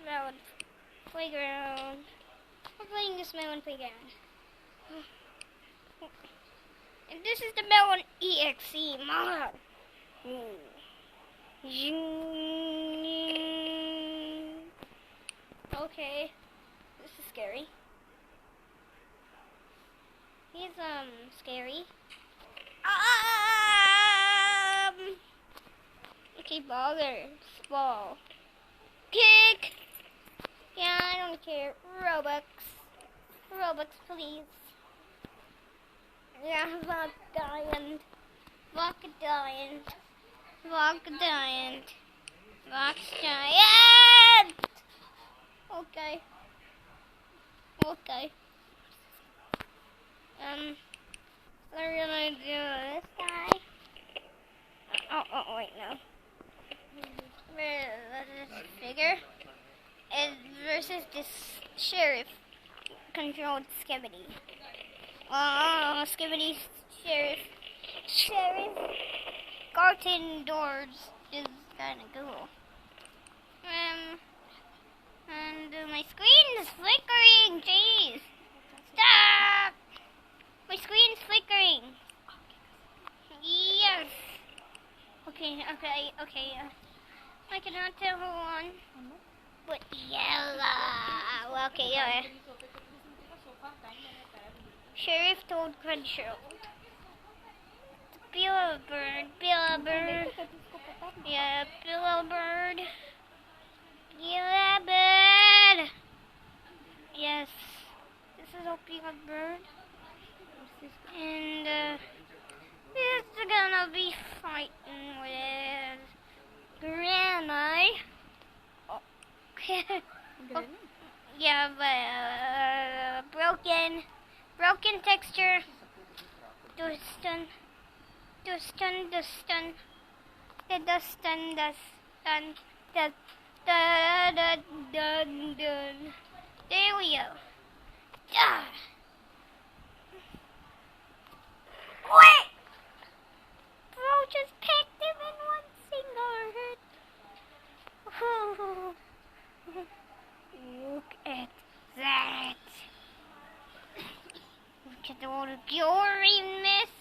Melon playground. We're playing this Melon playground. And this is the Melon EXE mod. Okay, this is scary. He's scary. Okay, ball. Kick. Yeah, I don't care. Robux, please. Yeah, Rock Giant. Okay. We're gonna do this guy. Oh, wait, no. This figure is versus this sheriff controlled skibidi. Oh, skibidi sheriff. Garden doors is kind of cool. And my screen is flickering. Jeez, stop! My screen's flickering. Yes. Okay. I cannot tell who won. But yellow. Okay, yeah. Sheriff told control. Pillow bird. Yeah, pillow bird. Yes. This is opila bird. And this is gonna be fighting with Grandma. Oh. Yeah, but broken texture. Do stun. There we go. Wait! Bro just picked him in one single hit. Look at that. Look at all the gloriness.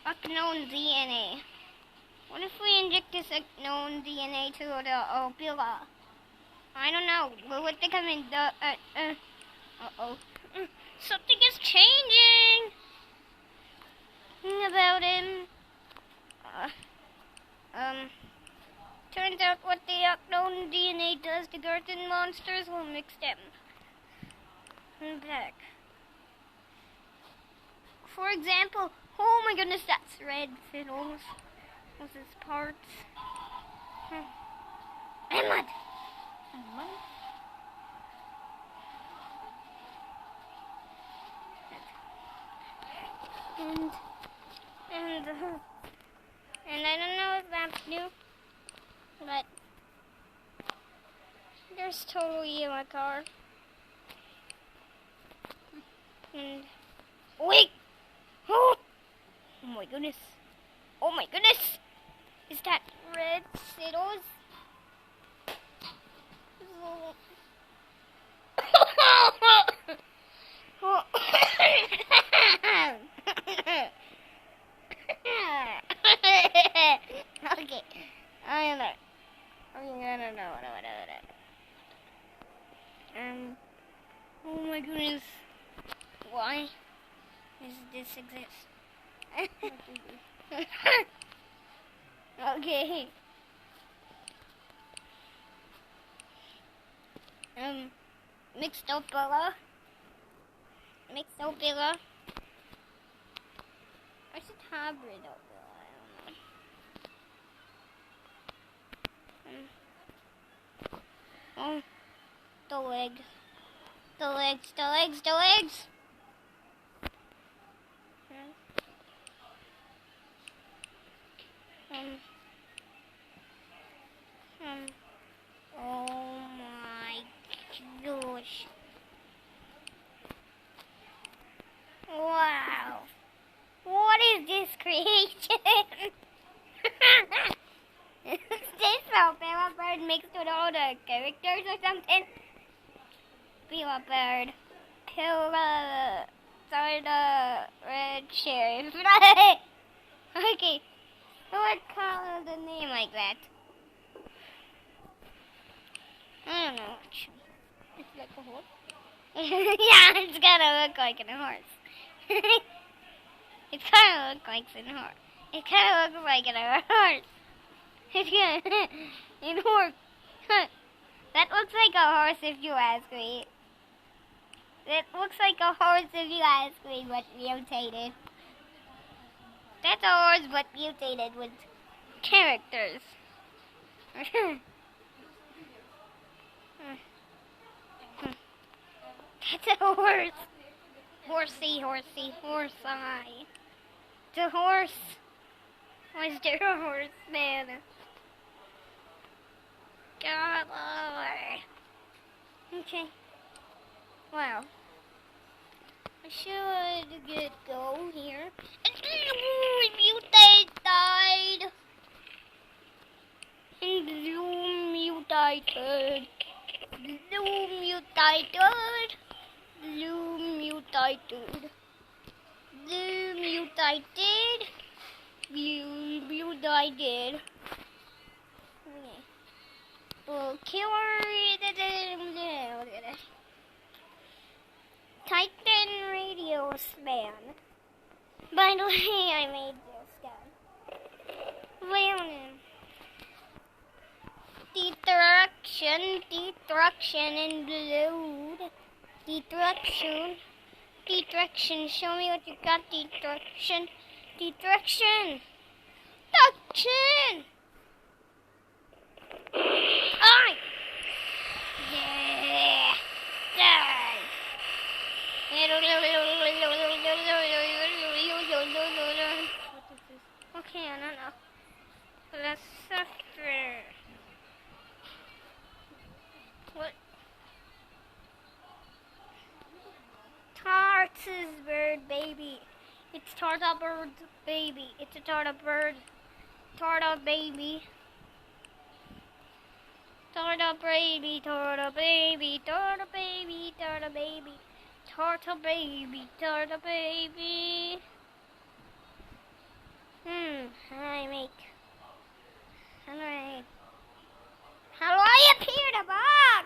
Unknown DNA. What if we inject this unknown DNA to the opila? I don't know. Will it become in the uh-oh. Something is changing about him. Turns out what the unknown DNA does to garden monsters will mix them back. For example, oh my goodness, that's red fiddles. What's his parts? Melon. And I don't know if that's new, but there's totally in my car. And wait! Oh my goodness! Is that red fiddles? Okay, I don't know. Oh my goodness, why does this exist? Okay. Mixed opila. I should hybrid opila. I don't know. Oh, the legs. Oh my gosh. Wow. What is this creation? This opila bird mixed with with all the characters or something. Be a bird. Kill the red sheriff. Okay. I would call the name like that. I don't know. It's like a horse. Yeah, it's gotta look like a horse. It kind of looks like a horse. It kind of looks like a horse. It's gonna in horse. That looks like a horse if you ask me. It looks like a horse if you ask me, but mutated. That's a horse, but mutated with characters. That's a horse. Horsey, horsey, horse eye. The horse. Was there a horse, man? God, okay. Wow. I should get go here. Mutate died. Blue mutated. Blue mutated. Blue mutated. Blue mutated. Blue mutated. Okay. Well, Titan radio span. By the way, I made this guy. Melon. Destruction, and blood. Destruction. Show me what you got. Destruction. Ay! Yeah! Die! Okay, I don't know. Let's suffer. What? Tart's bird baby. It's Tarta bird's baby. It's a Tarta bird. Tarta baby. Tarta baby, Tarta baby, Tarta baby, Tarta baby, Tarta baby, Tarta baby. How do I appear the box?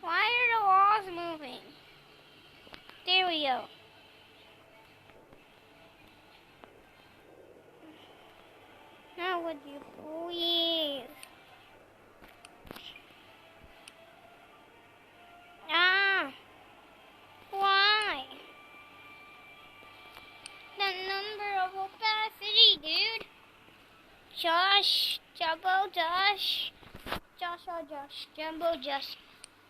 Why are the walls moving? There we go. Now would you please? Why? The number of opacity, dude. Josh, Jumbo Josh, Jumbo Josh,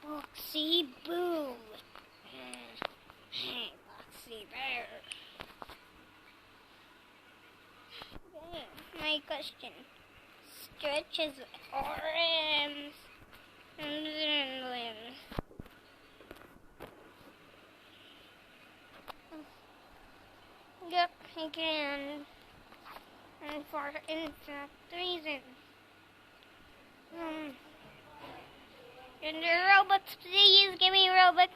Boxy Boo. Hey, Boxy Bear. Okay, my question. Stretches arms and limbs. Yep, again. And for infact reason. And the Robux, please give me Robux.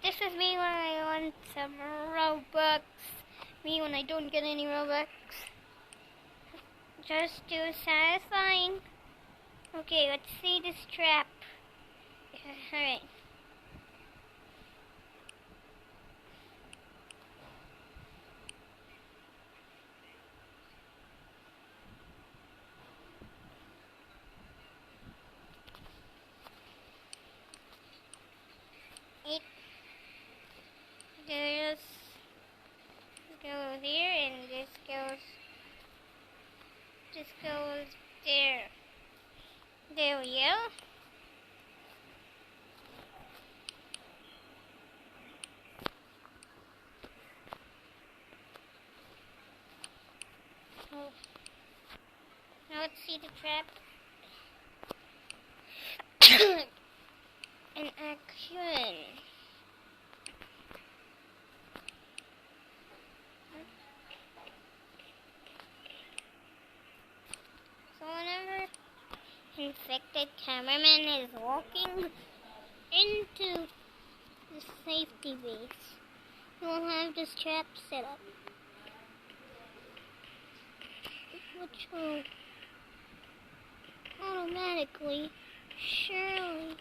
This is me when I want some Robux. Me when I don't get any Robux. Just too satisfying. Okay, let's see this trap. Alright. This goes here and this goes there. There we go. Oh. Now let's see the trap in action. affected cameraman is walking into the safety base. He will have this trap set up, which will automatically, surely,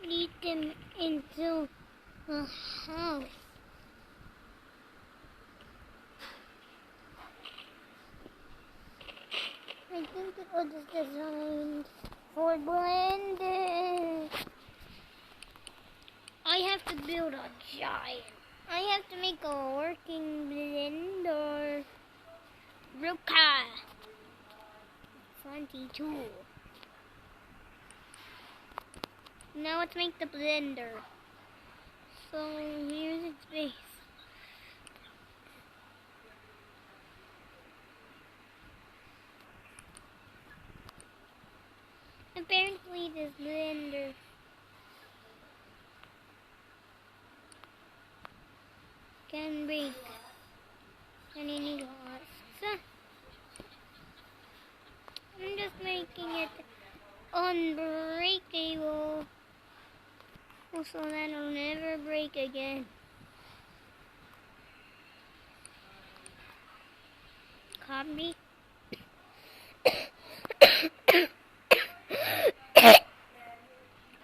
lead them into the house. I think it was designed for blender. I have to build a giant. I have to make a working blender. Ruka 22. Now let's make the blender. So here's its base. Apparently this blender can break any glass. I'm just making it unbreakable so that it'll never break again. Copy.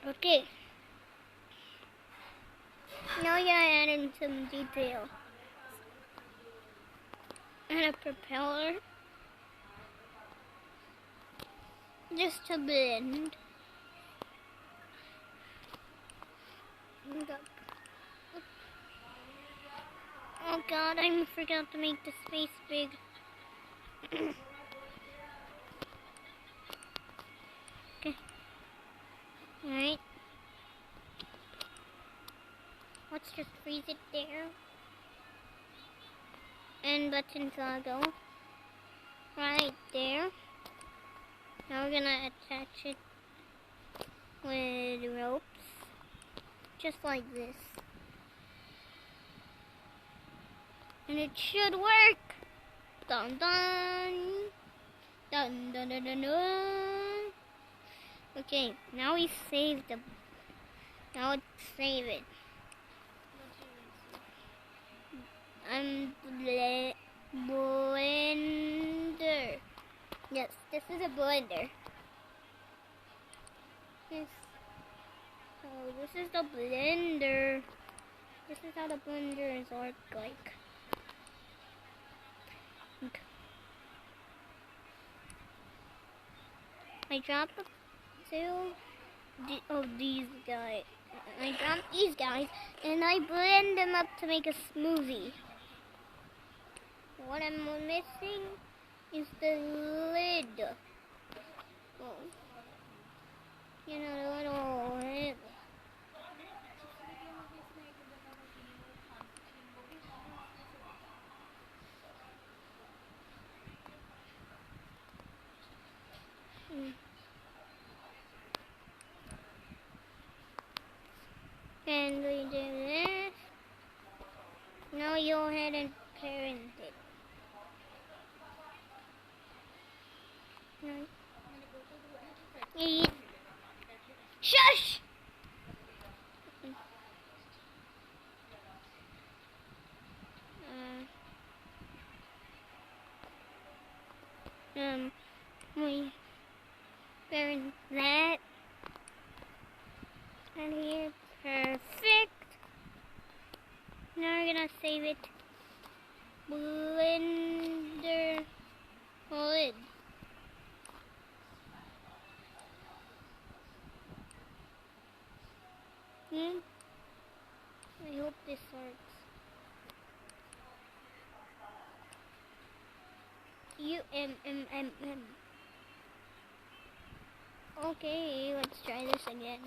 Okay. Now you gotta add in some detail. And a propeller. Just to blend. Oh god, I forgot to make the space big. Okay. Alright. Let's just freeze it there. And button toggle. Right there. Now we're gonna attach it with ropes. Just like this. And it should work! Dun dun! Dun dun dun dun dun! Okay, now we save the... Now let's save it. Blender. Yes, this is a blender. Yes. So this is the blender. This is how the blenders work like. Okay. I dropped two of these guys. I dropped these guys and I blend them up to make a smoothie. What I'm missing is the lid. Oh. You know, the little lid. And we do this. Now you go ahead and parent it. No. Shush! We parent that. And here, perfect. Now we're gonna save it. Blender lid. I hope this works. UMMMM. Okay, let's try this again.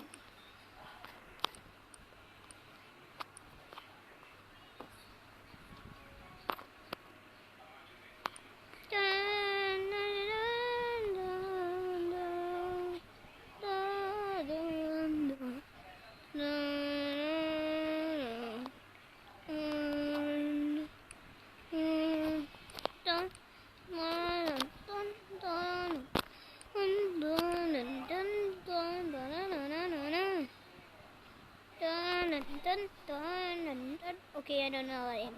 dun, dun. Okay, I don't know what I'm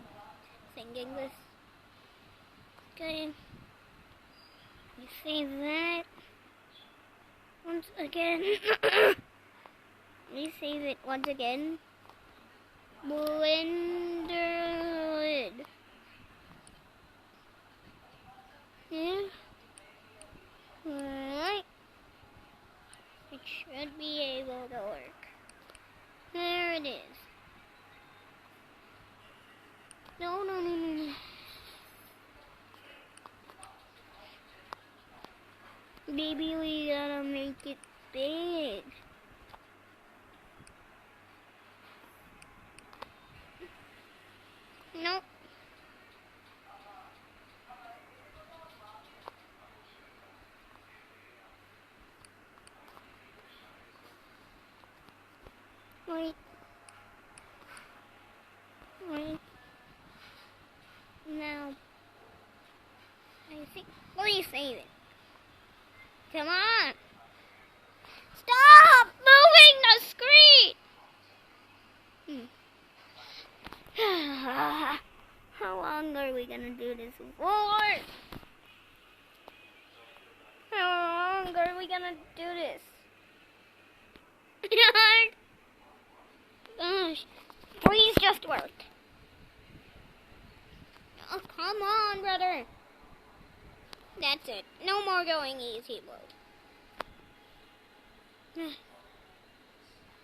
singing this. Okay. You save that. Once again. Let me save it once again. Blenderwood. Yeah. Alright. It should be able to work. There it is. No. Maybe we gotta make it big. Nope. Wait. Now, I think. What are you saying? Come on. Stop moving the screen. How long are we gonna do this for? How long are we gonna do this? Gosh, please just work. Oh, come on, brother. That's it. No more going easy mode.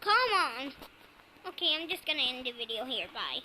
Come on. Okay, I'm just gonna end the video here. Bye.